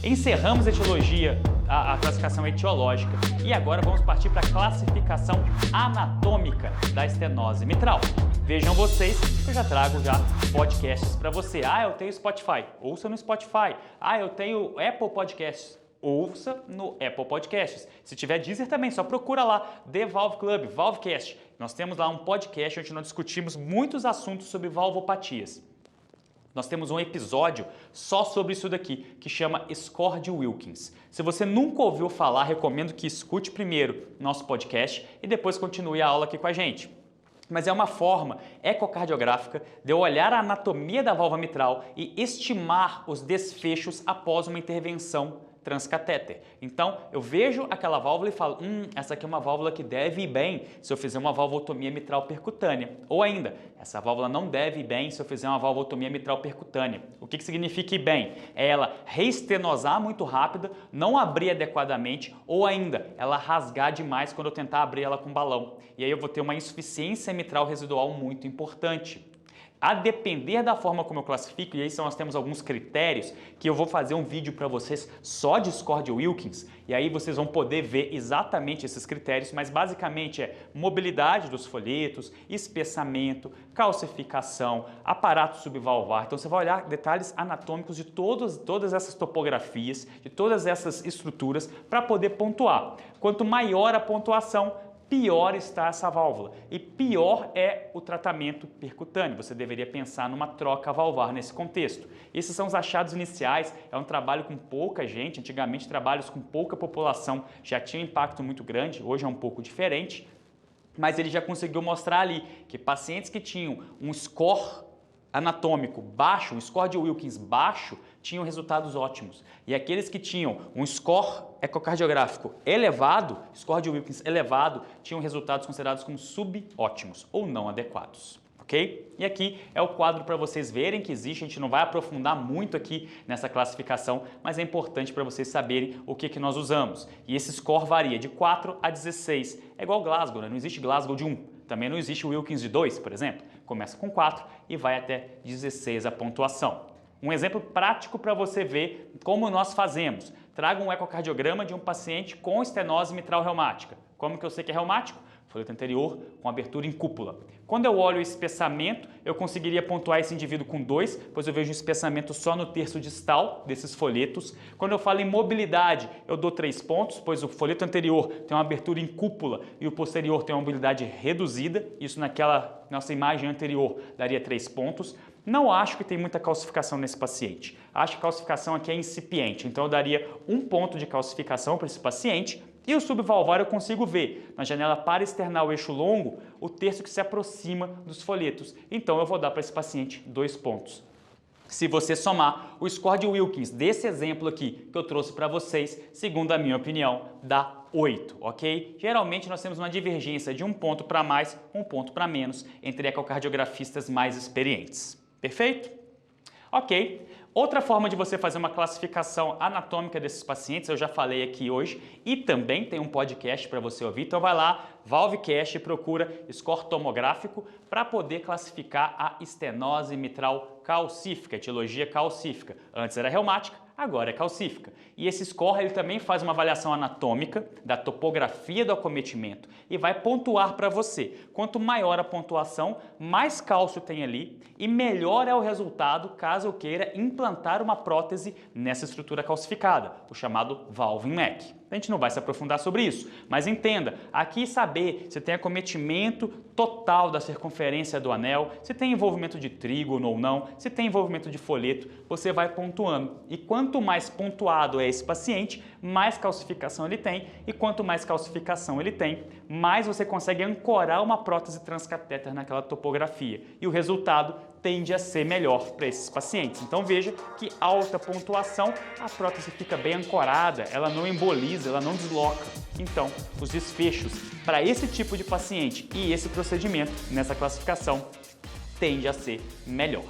Encerramos a classificação etiológica e agora vamos partir para a classificação anatômica da estenose mitral. Vejam vocês que eu já trago podcasts para você. Eu tenho Spotify, ouça no Spotify. Eu tenho Apple Podcasts, ouça no Apple Podcasts. Se tiver Deezer também, só procura lá, The Valve Club, Valvecast. Nós temos lá um podcast onde nós discutimos muitos assuntos sobre valvopatias. Nós temos um episódio só sobre isso daqui, que chama Score de Wilkins. Se você nunca ouviu falar, recomendo que escute primeiro nosso podcast e depois continue a aula aqui com a gente. Mas é uma forma ecocardiográfica de eu olhar a anatomia da válvula mitral e estimar os desfechos após uma intervenção transcatéter. Então, eu vejo aquela válvula e falo, essa aqui é uma válvula que deve ir bem se eu fizer uma valvotomia mitral percutânea. Ou ainda, essa válvula não deve ir bem se eu fizer uma valvotomia mitral percutânea. O que significa ir bem? É ela reestenosar muito rápida, não abrir adequadamente, ou ainda, ela rasgar demais quando eu tentar abrir ela com balão. E aí eu vou ter uma insuficiência mitral residual muito importante. A depender da forma como eu classifico, e aí nós temos alguns critérios que eu vou fazer um vídeo para vocês só de score de Wilkins, e aí vocês vão poder ver exatamente esses critérios, mas basicamente é mobilidade dos folhetos, espessamento, calcificação, aparato subvalvar. Então você vai olhar detalhes anatômicos de todas essas topografias, de todas essas estruturas para poder pontuar. Quanto maior a pontuação, pior está essa válvula e pior é o tratamento percutâneo. Você deveria pensar numa troca valvar nesse contexto. Esses são os achados iniciais, é um trabalho com pouca gente, antigamente trabalhos com pouca população já tinham impacto muito grande, hoje é um pouco diferente, mas ele já conseguiu mostrar ali que pacientes que tinham um score anatômico baixo, um score de Wilkins baixo, tinham resultados ótimos. E aqueles que tinham um score ecocardiográfico elevado, score de Wilkins elevado, tinham resultados considerados como subótimos ou não adequados. Ok? E aqui é o quadro para vocês verem que existe, a gente não vai aprofundar muito aqui nessa classificação, mas é importante para vocês saberem o que nós usamos. E esse score varia de 4 a 16, é igual Glasgow, né? Não existe Glasgow de 1. Também não existe o Wilkins de 2, por exemplo. Começa com 4 e vai até 16 a pontuação. Um exemplo prático para você ver como nós fazemos. Traga um ecocardiograma de um paciente com estenose mitral reumática. Como que eu sei que é reumático? Folheto anterior com abertura em cúpula. Quando eu olho o espessamento, eu conseguiria pontuar esse indivíduo com 2, pois eu vejo um espessamento só no terço distal desses folhetos. Quando eu falo em mobilidade, eu dou 3 pontos, pois o folheto anterior tem uma abertura em cúpula e o posterior tem uma mobilidade reduzida. Isso naquela nossa imagem anterior daria 3 pontos. Não acho que tem muita calcificação nesse paciente. Acho que a calcificação aqui é incipiente, então eu daria 1 ponto de calcificação para esse paciente. E o subvalvar eu consigo ver, na janela paraesternal eixo longo, o terço que se aproxima dos folhetos. Então eu vou dar para esse paciente 2 pontos. Se você somar o score de Wilkins desse exemplo aqui que eu trouxe para vocês, segundo a minha opinião, dá 8, ok? Geralmente nós temos uma divergência de 1 ponto para mais, 1 ponto para menos entre ecocardiografistas mais experientes. Perfeito? Ok. Outra forma de você fazer uma classificação anatômica desses pacientes, eu já falei aqui hoje e também tem um podcast para você ouvir, então vai lá, Valvecast, e procura score tomográfico para poder classificar a estenose mitral calcífica, etiologia calcífica. Antes era reumática, agora é calcífica. E esse score ele também faz uma avaliação anatômica da topografia do acometimento e vai pontuar para você. Quanto maior a pontuação, mais cálcio tem ali e melhor é o resultado caso eu queira implantar uma prótese nessa estrutura calcificada, o chamado Valving-Mac. A gente não vai se aprofundar sobre isso, mas entenda, aqui saber se tem acometimento total da circunferência do anel, se tem envolvimento de trígono ou não, se tem envolvimento de folheto, você vai pontuando. E quanto mais pontuado é esse paciente, mais calcificação ele tem, e quanto mais calcificação ele tem, mais você consegue ancorar uma prótese transcatéter naquela topografia. E o resultado tende a ser melhor para esses pacientes. Então veja que alta pontuação, a prótese fica bem ancorada, ela não emboliza, ela não desloca. Então, os desfechos para esse tipo de paciente e esse procedimento nessa classificação tende a ser melhor.